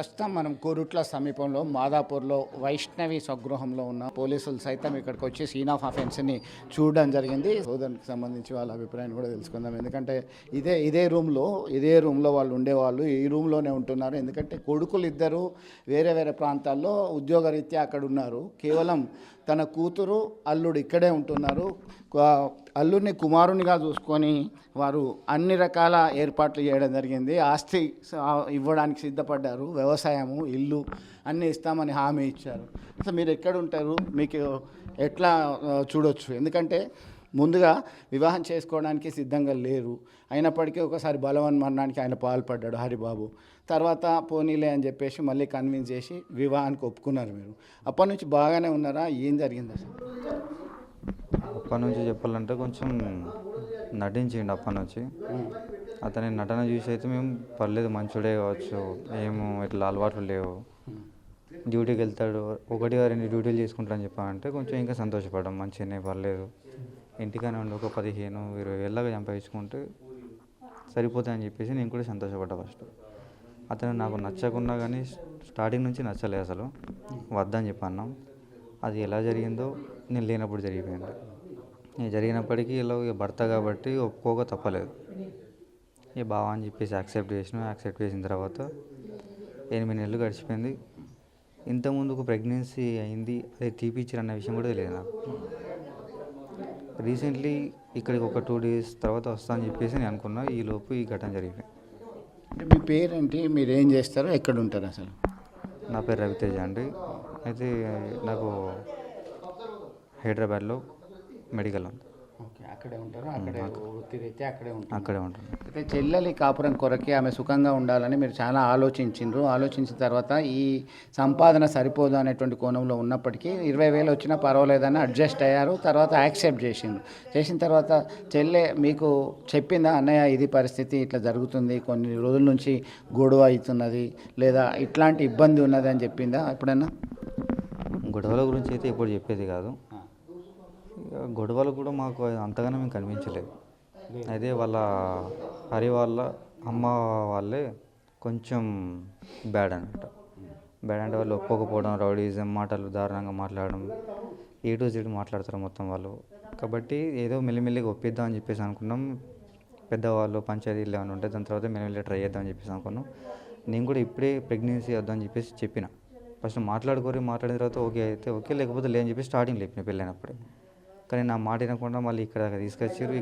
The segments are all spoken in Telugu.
ప్రస్తుతం మనం కోరుట్ల సమీపంలో మాదాపూర్లో వైష్ణవి స్వగృహంలో ఉన్న పోలీసులు సైతం ఇక్కడికి వచ్చి సీన్ ఆఫ్ అఫెన్స్ని చూడడం జరిగింది. సోదరునికి సంబంధించి వాళ్ళ అభిప్రాయాన్ని కూడా తెలుసుకుందాం. ఎందుకంటే ఇదే రూమ్లో వాళ్ళు ఉండేవాళ్ళు, ఈ రూమ్లోనే ఉంటున్నారు. ఎందుకంటే కొడుకులు ఇద్దరు వేరే వేరే ప్రాంతాల్లో ఉద్యోగరీత్యా అక్కడ ఉన్నారు. కేవలం తన కూతురు అల్లుడు ఇక్కడే ఉంటున్నారు. అల్లుడిని కుమారునిగా చూసుకొని వారు అన్ని రకాల ఏర్పాట్లు చేయడం జరిగింది. ఆస్తి ఇవ్వడానికి సిద్ధపడ్డారు. వ్యవసాయము, ఇల్లు అన్నీ ఇస్తామని హామీ ఇచ్చారు. అసలు మీరు ఎక్కడ ఉంటారు, మీకు ఎట్లా చూడొచ్చు? ఎందుకంటే ముందుగా వివాహం చేసుకోవడానికి సిద్ధంగా లేరు. అయినప్పటికీ ఒకసారి బలవన్మరణానికి ఆయన పాల్పడ్డాడు హరిబాబు. తర్వాత పోనీలే అని చెప్పేసి మళ్ళీ కన్విన్స్ చేసి వివాహానికి ఒప్పుకున్నారు. మీరు అప్పటి నుంచి బాగానే ఉన్నారా? ఏం జరిగింది అసలు? అప్పటి నుంచి చెప్పాలంటే కొంచెం నటించిండు. అప్పటి నుంచి అతని నటన చూసి అయితే మేము పర్లేదు, మంచోడే కావచ్చు, ఏమో ఇట్లా అలవాట్లు లేవు, డ్యూటీకి వెళ్తాడు, 1-2 డ్యూటీలు చేసుకుంటాడని చెప్పామంటే కొంచెం ఇంకా సంతోషపడ్డాం. మంచిగానే, పర్లేదు, ఇంటికనే ఉండి ఒక 15-20 వేలాగా సంపాదించుకుంటే సరిపోతాయని చెప్పేసి నేను కూడా సంతోషపడ్డా. ఫస్ట్ అతను నాకు నచ్చకున్నా కానీ స్టార్టింగ్ నుంచి నచ్చలేదు, అసలు వద్దని చెప్పన్నాం. అది ఎలా జరిగిందో నేను లేనప్పుడు జరిగిపోయింది. నేను జరిగినప్పటికీ ఇలా భర్త కాబట్టి ఒప్పుకోక తప్పలేదు. బావా అని చెప్పేసి యాక్సెప్ట్ చేసిన తర్వాత 8 నెలలు గడిచిపోయింది. ఇంతకుముందు ఒక ప్రెగ్నెన్సీ అయింది, అది తీపిచ్చారు అన్న విషయం కూడా తెలియదు నాకు. రీసెంట్లీ ఇక్కడికి ఒక 2 డేస్ తర్వాత వస్తా అని చెప్పేసి నేను అనుకున్నా. ఈలోపు ఈ ఘటన జరిగింది. అంటే మీ పేరేంటి, మీరు ఏం చేస్తారో, ఎక్కడ ఉంటారు అసలు? నా పేరు రవితేజ అండి. అయితే నాకు హైదరాబాద్లో మెడికల్ ఉంది. ఓకే, అక్కడే ఉంటారు. వృత్తిరీత్యా అక్కడే ఉంటారు. అయితే చెల్లెలి కాపురం కొరకే ఆమె సుఖంగా ఉండాలని మీరు చాలా ఆలోచించిన తర్వాత ఈ సంపాదన సరిపోదు అనేటువంటి కోణంలో ఉన్నప్పటికీ 20,000 వచ్చినా పర్వాలేదని అడ్జస్ట్ అయ్యారు. తర్వాత యాక్సెప్ట్ చేసిన తర్వాత చెల్లె మీకు చెప్పిందా, అన్నయ్య ఇది పరిస్థితి ఇట్లా జరుగుతుంది, కొన్ని రోజుల నుంచి గొడవ అవుతున్నది, లేదా ఇట్లాంటి ఇబ్బంది ఉన్నది అని చెప్పిందా ఎప్పుడైనా? గొడవల గురించి అయితే ఎప్పుడు చెప్పేది కాదు. గొడవలు కూడా మాకు అంతగానో మేము కనిపించలేదు. అయితే హరి వాళ్ళ అమ్మ వాళ్ళే కొంచెం బ్యాడ్ అనమాట. బ్యాడ్ అంటే వాళ్ళు ఒప్పుకోకపోవడం, రౌడీజం, మాటలు దారుణంగా మాట్లాడడం, A to Z మాట్లాడతారు మొత్తం వాళ్ళు. కాబట్టి ఏదో మెల్లిమెల్లిగా ఒప్పిద్దాం అని చెప్పేసి అనుకున్నాం. పెద్దవాళ్ళు పంచాయతీలు ఏమైనా ఉంటే దాని తర్వాత మెల్లిమెల్లి ట్రై చేద్దాం అని చెప్పేసి అనుకున్నాం. నేను కూడా ఇప్పుడే ప్రెగ్నెన్సీ వద్దామని చెప్పేసి మాట్లాడిన తర్వాత ఓకే అయితే ఓకే, లేకపోతే లేదని చెప్పి స్టార్టింగ్ లేపిన పెళ్ళైనప్పుడే. కానీ నా మాట వినకుండా మళ్ళీ ఇక్కడ తీసుకొచ్చారు.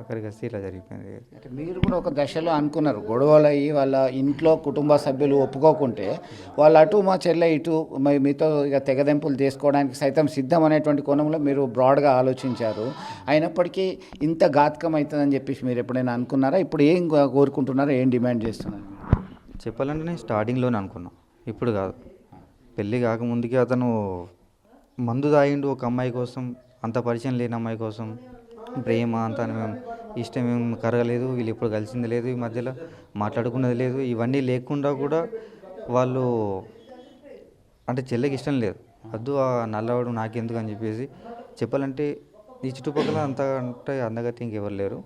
అక్కడికి వస్తే ఇలా జరిగిపోయింది. అంటే మీరు కూడా ఒక దశలో అనుకున్నారు, గొడవలు అయ్యి వాళ్ళ ఇంట్లో కుటుంబ సభ్యులు ఒప్పుకోకుంటే వాళ్ళు అటు మా చెల్లె ఇటు మీతో ఇక తెగదెంపులు చేసుకోవడానికి సైతం సిద్ధం అనేటువంటి కోణంలో మీరు బ్రాడ్గా ఆలోచించారు. అయినప్పటికీ ఇంత ఘాతకం అవుతుందని చెప్పేసి మీరు ఎప్పుడైనా అనుకున్నారా? ఇప్పుడు ఏం కోరుకుంటున్నారా, ఏం డిమాండ్ చేస్తున్నారు? చెప్పాలంటే నేను స్టార్టింగ్లోనే అనుకున్నా, ఇప్పుడు కాదు. పెళ్ళి కాకముందుకే అతను మందు తాగిండు ఒక అమ్మాయి కోసం, అంత పరిచయం లేని అమ్మాయి కోసం. ప్రేమ అంత ఇష్టం ఏం కరగలేదు, వీళ్ళు ఎప్పుడు కలిసింది లేదు, ఈ మధ్యలో మాట్లాడుకున్నది లేదు. ఇవన్నీ లేకుండా కూడా వాళ్ళు అంటే చెల్లెకి ఇష్టం లేదు, వద్దు ఆ నల్లవాడు నాకెందుకు అని చెప్పేసి. చెప్పాలంటే ఈ చుట్టుపక్కల అంటే అందగతి ఇంకెవరు లేరు.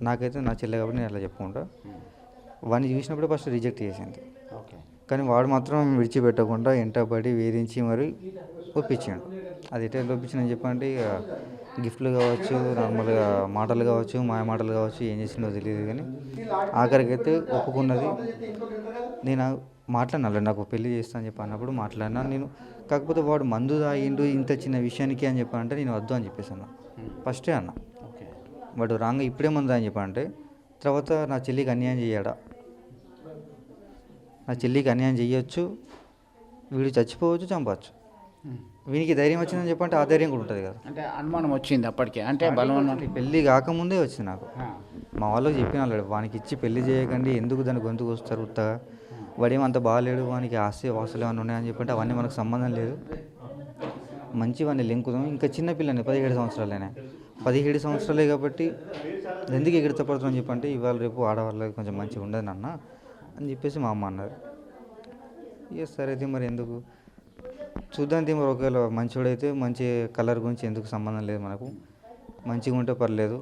నాకైతే నా చెల్లె కాబట్టి నేను అట్లా చెప్పుకుంటా. వాడిని చూసినప్పుడు ఫస్ట్ రిజెక్ట్ చేసింది, కానీ వాడు మాత్రం విడిచిపెట్టకుండా ఎంటబడి వేధించి మరి ఒప్పించాడు. అది ఎట్లా ఒప్పించిందని చెప్పంటే ఇక గిఫ్ట్లు కావచ్చు, నార్మల్గా మాటలు కావచ్చు, మాయ మాటలు కావచ్చు, ఏం చేసిందో తెలియదు. కానీ ఆఖరికి అయితే ఒప్పుకున్నది. నేను మాట్లాడినా, నాకు పెళ్లి చేస్తా అని చెప్పి అన్నప్పుడు మాట్లాడినా నేను. కాకపోతే వాడు మందు తాగిండు ఇంత చిన్న విషయానికి అని చెప్పానంటే నేను వద్దు అని చెప్పేసాను ఫస్టే అన్న. వాడు రాంగ్ ఇప్పుడే మందు అని చెప్పానంటే తర్వాత నా చెల్లికి అన్యాయం చేయడా, నా చెల్లికి అన్యాయం చేయొచ్చు, వీడు చచ్చిపోవచ్చు, చంపవచ్చు. వీనికి ధైర్యం వచ్చిందని చెప్పంటే ఆ ధైర్యం కూడా ఉంటుంది కదా. అంటే అనుమానం వచ్చింది అప్పటికే, అంటే బలవంతం పెళ్ళి కాకముందే వచ్చింది నాకు. మా వాళ్ళకి చెప్పిన వాళ్ళు, వానికి ఇచ్చి పెళ్లి చేయకండి, ఎందుకు దాని గొంతుకు వస్తారు ఉత్తగా, వాడేమంత బాగాలేడు, వానికి ఆస్తి వాసులు ఏమైనా ఉన్నాయని చెప్పంటే అవన్నీ మనకు సంబంధం లేదు, మంచి వాడిని లెంకుదాం. ఇంకా చిన్న పిల్లని 17 సంవత్సరాలేనే, 17 సంవత్సరాలే కాబట్టి ఎందుకు ఎగిరిత పడుతుందని చెప్పంటే ఇవాళ రేపు ఆడవాళ్ళకి కొంచెం మంచిగా ఉండదు నాన్న అని చెప్పేసి మా అమ్మ అన్నారు. ఇక సరే అయితే మరి ఎందుకు చూద్దాం, మరి ఒకవేళ మంచివాడైతే మంచి కలర్ గురించి ఎందుకు సంబంధం లేదు మనకు, మంచిగా ఉంటే పర్లేదు,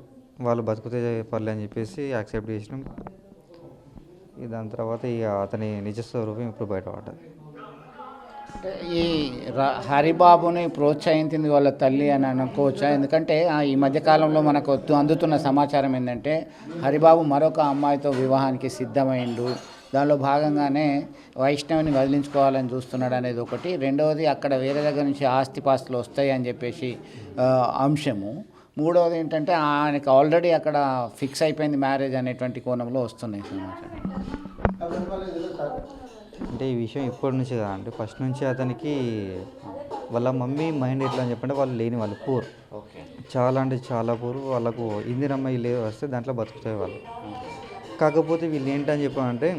వాళ్ళు బతుకుతే పర్లేదు అని చెప్పేసి యాక్సెప్ట్ చేసినాం. దాని తర్వాత ఇక అతని నిజ స్వరూపం ఇప్పుడు బయటపడ్డది. అంటే ఈ హరిబాబుని ప్రోత్సహించింది వాళ్ళ తల్లి అని అనుకోవచ్చా? ఎందుకంటే ఈ మధ్యకాలంలో మనకు అందుతున్న సమాచారం ఏంటంటే హరిబాబు మరొక అమ్మాయితో వివాహానికి సిద్ధమైండు, దానిలో భాగంగానే వైష్ణవిని వదిలించుకోవాలని చూస్తున్నాడు అనేది ఒకటి. రెండవది అక్కడ వేరే దగ్గర నుంచి ఆస్తిపాస్తులు వస్తాయి అని చెప్పేసి అంశము. మూడవది ఏంటంటే ఆయనకి ఆల్రెడీ అక్కడ ఫిక్స్ అయిపోయింది మ్యారేజ్ అనేటువంటి కోణంలో వస్తున్నాయి సమాచారం. అంటే ఈ విషయం ఇప్పటి నుంచి కాదండి, ఫస్ట్ నుంచి అతనికి వాళ్ళ మమ్మీ మైండ్ ఎట్లా అని చెప్పంటే వాళ్ళు లేని వాళ్ళు పూర్, చాలా అంటే చాలా పూర్. వాళ్ళకు ఇందిరమ్మ ఇల్లు వస్తే దాంట్లో బతుకుతాయి వాళ్ళు. కాకపోతే వీళ్ళు ఏంటని చెప్పామంటే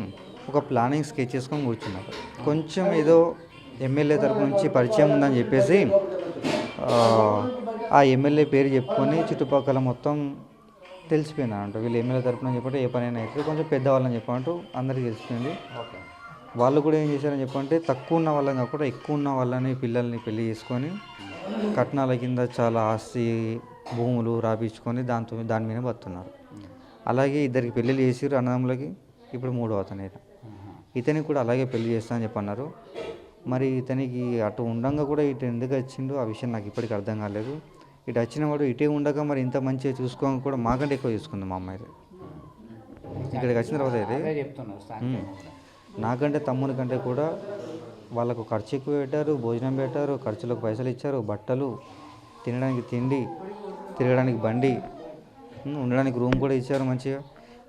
ఒక ప్లానింగ్ స్కెచ్ చేసుకొని కూర్చున్నారు. కొంచెం ఏదో ఎమ్మెల్యే తరపు నుంచి పరిచయం ఉందని చెప్పేసి ఆ ఎమ్మెల్యే పేరు చెప్పుకొని చుట్టుపక్కల మొత్తం తెలిసిపోయింది అంట. వీళ్ళు ఎమ్మెల్యే తరపున చెప్పంటే ఏ పనైనా అయితే కొంచెం పెద్దవాళ్ళని చెప్పంటూ అందరికీ తెలిసిపోయింది. వాళ్ళు కూడా ఏం చేశారని చెప్పంటే తక్కువ ఉన్న వాళ్ళని కాకుండా ఎక్కువ ఉన్న వాళ్ళని పిల్లల్ని పెళ్లి చేసుకొని కట్నాల కింద చాలా ఆస్తి భూములు రాపించుకొని దాని మీద బతున్నారు. అలాగే ఇద్దరికి పెళ్ళిళ్ళు చేసిర్రు అన్నదమ్ములకి. ఇప్పుడు మూడో అతను ఇతనికి కూడా అలాగే పెళ్లి చేస్తా అని చెప్పన్నారు. మరి ఇతనికి అటు ఉండంగా కూడా ఇటు ఎందుకు వచ్చిండు ఆ విషయం నాకు ఇప్పటికీ అర్థం కాలేదు. ఇటు వచ్చిన వాడు ఇటే ఉండగా మరి ఇంత మంచిగా చూసుకోక కూడా మాకంటే ఎక్కువ చూసుకుంది మా అమ్మాయి. ఇక్కడికి వచ్చిన తర్వాత అయితే నాకంటే తమ్ముని కంటే కూడా వాళ్ళకు ఖర్చు ఎక్కువ పెట్టారు, భోజనం పెట్టారు, ఖర్చులకు పైసలు ఇచ్చారు, బట్టలు, తినడానికి తిండి, తిరగడానికి బండి, ఉండడానికి రూమ్ కూడా ఇచ్చారు మంచిగా.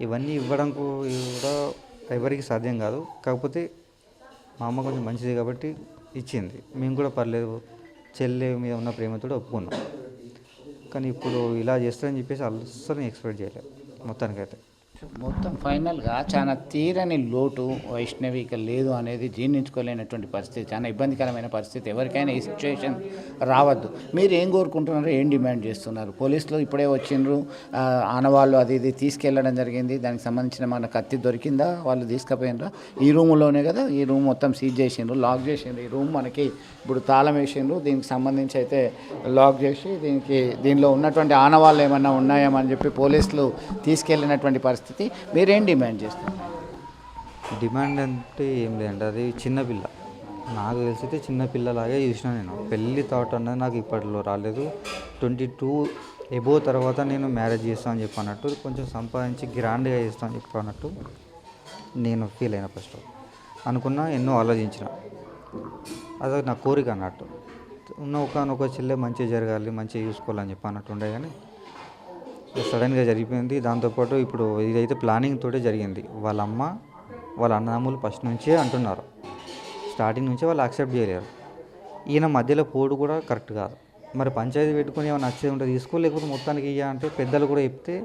ఇవన్నీ ఇవ్వడం కూడా ఎవరికి సాధ్యం కాదు. కాకపోతే మా అమ్మ కొంచెం మంచిది కాబట్టి ఇచ్చింది. మేము కూడా పర్లేదు చెల్లె మీద ఉన్న ప్రేమతో ఒప్పుకున్నాం. కానీ ఇప్పుడు ఇలా చేస్తారని చెప్పేసి అస్సలు ఎక్స్పెక్ట్ చేయలేదు మొత్తానికైతే. మొత్తం ఫైనల్గా చాలా తీరని లోటు వైష్ణవిక లేదు అనేది జీర్ణించుకోలేనటువంటి పరిస్థితి, చాలా ఇబ్బందికరమైన పరిస్థితి. ఎవరికైనా ఈ సిచ్యువేషన్ రావద్దు. మీరు ఏం కోరుకుంటున్నారు, ఏం డిమాండ్ చేస్తున్నారు? పోలీసులు ఇప్పుడే వచ్చిండ్రు, ఆనవాళ్ళు అది ఇది తీసుకెళ్ళడం జరిగింది. దానికి సంబంధించిన మన కత్తి దొరికిందా? వాళ్ళు తీసుకుపోయినరా? ఈ రూమ్లోనే కదా, ఈ రూమ్ మొత్తం సీజ్ చేసిండ్రు, లాక్ చేసిండ్రు. ఈ రూమ్ మనకి ఇప్పుడు తాళం వేసిండ్రు. దీనికి సంబంధించి అయితే లాక్ చేసి దీనిలో ఉన్నటువంటి ఆనవాళ్ళు ఏమన్నా ఉన్నాయేమని చెప్పి పోలీసులు తీసుకెళ్ళినటువంటి పరిస్థితి. మీరేం డిమాండ్ చేస్తారు? డిమాండ్ అంటే ఏం లేదండి, అది చిన్నపిల్ల. నాకు తెలిసితే చిన్నపిల్లలాగే చూసిన నేను. పెళ్ళి థాట్ అన్నది నాకు ఇప్పట్లో రాలేదు. 22 ఎబో తర్వాత నేను మ్యారేజ్ చేస్తాను అని చెప్పన్నట్టు, కొంచెం సంపాదించి గ్రాండ్గా చేస్తాను అని చెప్పన్నట్టు నేను ఫీల్ అయిన. ఫస్ట్ అనుకున్నా, ఎన్నో ఆలోచించిన, అది నా కోరిక అన్నట్టు. ఉన్న ఒకనొక చెల్లె మంచిగా జరగాలి, మంచిగా చూసుకోవాలని చెప్పి అన్నట్టు ఉండే. కానీ సడన్గా జరిగిపోయింది. దాంతోపాటు ఇప్పుడు ఇదైతే ప్లానింగ్ తోటే జరిగింది. వాళ్ళ అమ్మ వాళ్ళ అన్నదమ్ములు ఫస్ట్ నుంచే అంటున్నారు, స్టార్టింగ్ నుంచే వాళ్ళు యాక్సెప్ట్ చేయలేరు. ఈయన మధ్యలో పోడు కూడా కరెక్ట్ కాదు. మరి పంచాయతీ పెట్టుకుని ఏమైనా నచ్చేది ఉంటే తీసుకో, లేకపోతే మొత్తానికి ఇయ్య అంటే పెద్దలు కూడా చెప్తే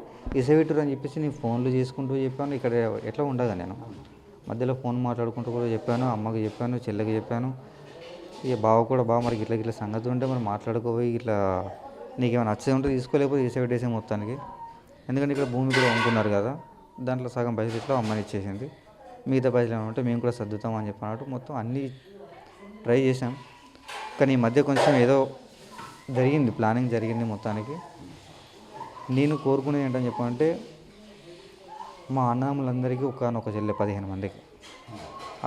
ఇసబెట్టురు అని చెప్పేసి నేను ఫోన్లు చేసుకుంటూ చెప్పాను. ఇక్కడ ఎట్లా ఉండగా నేను మధ్యలో ఫోన్ మాట్లాడుకుంటూ కూడా చెప్పాను, అమ్మకి చెప్పాను, చెల్లెకి చెప్పాను. ఇక బావ కూడా మరి ఇట్లా సంగతి ఉంటే మరి మాట్లాడుకోపోయి ఇట్లా నీకేమైనా నచ్చేది ఉంటే తీసుకోలేకపోతే తీసేపెట్టేసే మొత్తానికి. ఎందుకంటే ఇక్కడ భూమి కూడా అమ్ముకున్నారు కదా, దాంట్లో సగం పైసలు ఇట్లా అమ్మని ఇచ్చేసింది, మిగతా పైసలు ఏమంటే మేము కూడా సర్దుతాం అని చెప్పినట్టు మొత్తం అన్నీ ట్రై చేసాం. కానీ ఈ మధ్య కొంచెం ఏదో జరిగింది, ప్లానింగ్ జరిగింది మొత్తానికి. నేను కోరుకునేది ఏంటని చెప్పంటే మా అన్నదమ్ములందరికీ ఒకనొక చెల్లె 15 మందికి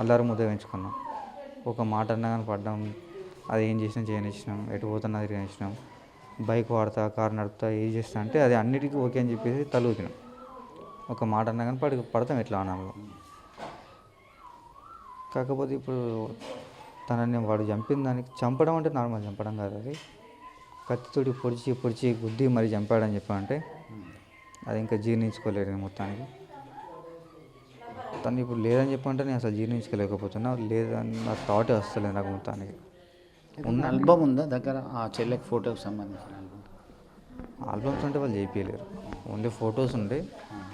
అల్లారు ముద్ద పెంచుకున్నాం. ఒక మాట అన్నా కానీ పడ్డాం, అది ఏం చేసినా చేయనిచ్చినాం, ఎటు పోతున్నా తిరిగిచ్చినాం, బైక్ వాడతా, కారు నడుపుతా, ఏం చేస్తా అంటే అది అన్నిటికీ ఓకే అని చెప్పేసి తలూపినాం. ఒక మాట అన్నా కానీ పడతాం ఎట్లా అన్నాలో. కాకపోతే ఇప్పుడు తనని వాడు చంపిన దానికి, చంపడం అంటే నార్మల్ చంపడం కాదు, అది కత్తితోటి పొడిచి గుద్ది మరి చంపాడని చెప్పాలంటే అది ఇంకా జీర్ణించుకోలేదు మొత్తానికి. తను ఇప్పుడు లేదని చెప్పంటే నేను అసలు జీర్ణించుకోలేకపోతున్నా. లేదని నా థాట్ వస్తలేదు నాకు మొత్తానికి. ఉన్న ఆల్బమ్ ఉందా దగ్గర, ఆ చెల్లెకి ఫోటోకి సంబంధించిన ఆల్బమ్స్ అంటే వాళ్ళు చేయించలేరు, ఓన్లీ ఫొటోస్ ఉండే.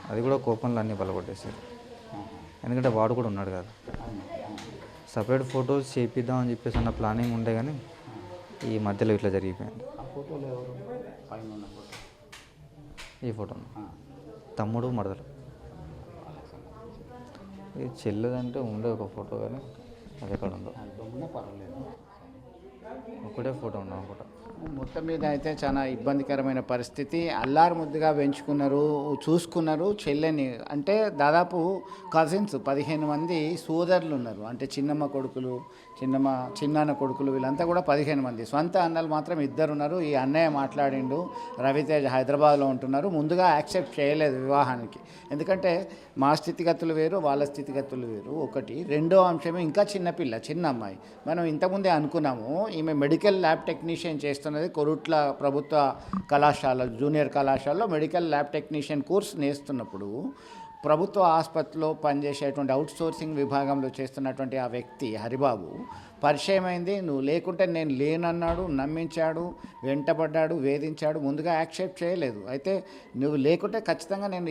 అది కూడా కోపంలో అన్నీ బలపట్టేసారు, ఎందుకంటే వాడు కూడా ఉన్నాడు కదా. సపరేట్ ఫొటోస్ చేయిద్దామని చెప్పేసి అన్న ప్లానింగ్ ఉండే, కానీ ఈ మధ్యలో ఇట్లా జరిగిపోయింది. ఈ ఫోటో తమ్ముడు మరదలు, ఇది చెల్లెదంటే ఉండే ఒక ఫోటో, కానీ అది ఎక్కడ ఉందో. ఒకటే ఫోటో ఉన్నాం అనుకుంటా. మొత్తం మీద అయితే చాలా ఇబ్బందికరమైన పరిస్థితి. అల్లారు ముద్దుగా పెంచుకున్నారు, చూసుకున్నారు చెల్లెని. అంటే దాదాపు కజిన్స్ 15 మంది సోదరులు ఉన్నారు. అంటే చిన్నమ్మ కొడుకులు, చిన్నాన్న కొడుకులు, వీళ్ళంతా కూడా 15 మంది. సొంత అన్నలు మాత్రం 2 ఉన్నారు. ఈ అన్నయ్య మాట్లాడిండు, రవితేజ హైదరాబాద్లో ఉంటున్నారు. ముందుగా యాక్సెప్ట్ చేయలేదు వివాహానికి, ఎందుకంటే మా స్థితిగతులు వేరు, వాళ్ళ స్థితిగతులు వేరు. ఒకటి. రెండో అంశమే, ఇంకా చిన్నపిల్ల, చిన్న అమ్మాయి. మనం ఇంతకుముందే అనుకున్నాము, ఈమె మెడికల్ ల్యాబ్ టెక్నీషియన్ చేస్తున్నది కొరుట్ల ప్రభుత్వ కళాశాల, జూనియర్ కళాశాలలో మెడికల్ ల్యాబ్ టెక్నీషియన్ కోర్స్ నేస్తున్నప్పుడు ప్రభుత్వ ఆసుపత్రిలో పనిచేసేటువంటి అవుట్సోర్సింగ్ విభాగంలో చేస్తున్నటువంటి ఆ వ్యక్తి హరిబాబు పరిచయం అయింది. నువ్వు లేకుంటే నేను లేనన్నాడు, నమ్మించాడు, వెంటబడ్డాడు, వేధించాడు. ముందుగా యాక్సెప్ట్ చేయలేదు. అయితే నువ్వు లేకుంటే ఖచ్చితంగా నేను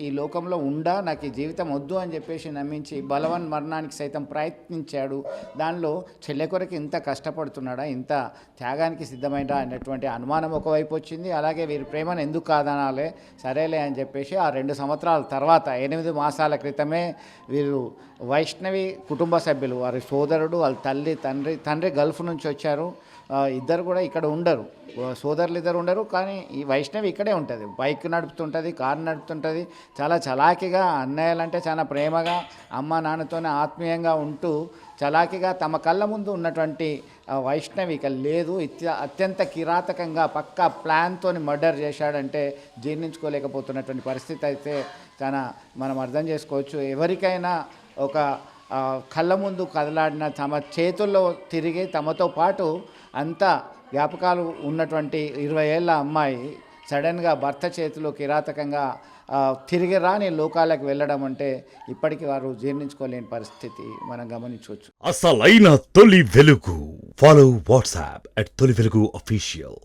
ఈ లోకంలో ఉండా, నాకు ఈ జీవితం వద్దు అని చెప్పేసి నమ్మించి బలవన్ మరణానికి సైతం ప్రయత్నించాడు. దానిలో చెల్లె కొరకు ఇంత కష్టపడుతున్నాడా, ఇంత త్యాగానికి సిద్ధమైనా అనేటువంటి అనుమానం ఒకవైపు వచ్చింది. అలాగే వీరి ప్రేమను ఎందుకు కాదనాలే, సరేలే అని చెప్పేసి ఆ 2 సంవత్సరాల తర్వాత 8 మాసాల క్రితమే వీరు వైష్ణవి కుటుంబ సభ్యులు, వారి సోదరుడు, వాళ్ళ తండ్రి గల్ఫ్ నుంచి వచ్చారు. ఇద్దరు కూడా ఇక్కడ ఉండరు, సోదరులు ఇద్దరు ఉండరు. కానీ ఈ వైష్ణవి ఇక్కడే ఉంటుంది, బైక్ నడుపుతుంటుంది, కారు నడుపుతుంటుంది. చాలా చలాకీగా, అన్నయ్యలంటే చాలా ప్రేమగా, అమ్మ నాన్నతోనే ఆత్మీయంగా ఉంటూ చలాకీగా తమ కళ్ళ ముందు ఉన్నటువంటి వైష్ణవి ఇక లేదు. అత్యంత కిరాతకంగా పక్కా ప్లాన్తో మర్డర్ చేశాడంటే జీర్ణించుకోలేకపోతున్నటువంటి పరిస్థితి అయితే చాలా మనం అర్థం చేసుకోవచ్చు. ఎవరికైనా ఒక కళ్ళ ముందు కదలాడిన, తమ చేతుల్లో తిరిగి తమతో పాటు అంత జ్ఞాపకాలు ఉన్నటువంటి 20 ఏళ్ళ అమ్మాయి సడన్గా భర్త చేతిలో కిరాతకంగా తిరిగి రాని లోకాలకు వెళ్ళడం అంటే ఇప్పటికీ వారు జీర్ణించుకోలేని పరిస్థితి మనం గమనించవచ్చు. అసలైన తొలి వెలుగు. ఫాలో వాట్సాప్ @తొలి వెలుగు అఫీషియల్.